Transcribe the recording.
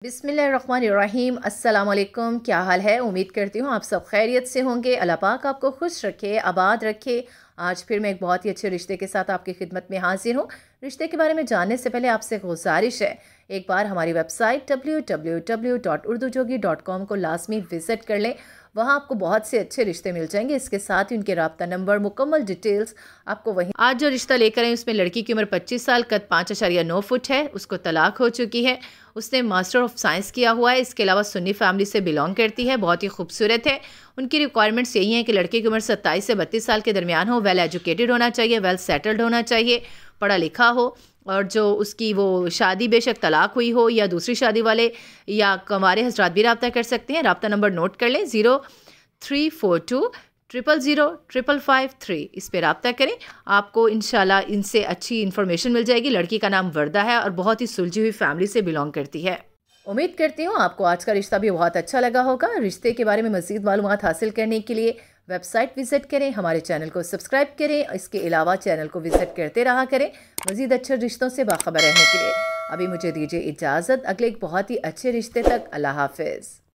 बिस्मिल्लाहिर्रहमानिर्रहीम। अस्सलाम वालेकुम। क्या हाल है? उम्मीद करती हूँ आप सब खैरियत से होंगे। अल्लाह पाक आपको खुश रखे, आबाद रखे। आज फिर मैं एक बहुत ही अच्छे रिश्ते के साथ आपकी खिदमत में हाजिर हूँ। रिश्ते के बारे में जानने से पहले आपसे गुजारिश है, एक बार हमारी वेबसाइट www.urdujogi.com को लाजमी विज़िट कर लें। वहाँ आपको बहुत से अच्छे रिश्ते मिल जाएंगे। इसके साथ ही उनके रब्ता नंबर, मुकम्मल डिटेल्स आपको वहीं। आज जो रिश्ता लेकर आए उसमें लड़की की उम्र 25 साल, कद 5.9 फुट है। उसको तलाक हो चुकी है। उसने मास्टर ऑफ साइंस किया हुआ है। इसके अलावा सुन्नी फैमिली से बिलोंग करती है। बहुत ही खूबसूरत है। उनकी रिक्वायरमेंट्स यही हैं कि लड़के की उम्र 27 से 32 साल के दरमियान हो, वेल एजुकेटेड होना चाहिए, वेल सेटल्ड होना चाहिए, पढ़ा लिखा हो, और जो उसकी वो शादी बेशक तलाक हुई हो या दूसरी शादी वाले या कंवारे हजरात भी रब्ता कर सकते हैं। रब्ता नंबर नोट कर लें, 034200055553। इस पर रब्ता करें। आपको इंशाल्लाह इनसे अच्छी इन्फॉर्मेशन मिल जाएगी। लड़की का नाम वर्दा है और बहुत ही सुलझी हुई फैमिली से बिलोंग करती है। उम्मीद करती हूँ आपको आज का रिश्ता भी बहुत अच्छा लगा होगा। रिश्ते के बारे में मज़ीद मालूमात हासिल करने के लिए वेबसाइट विज़िट करें, हमारे चैनल को सब्सक्राइब करें। इसके अलावा चैनल को विज़िट करते रहा करें मज़ीद अच्छे रिश्तों से बाखबर रहने के लिए। अभी मुझे दीजिए इजाज़त। अगले एक बहुत ही अच्छे रिश्ते तक अल्लाह हाफ़िज़।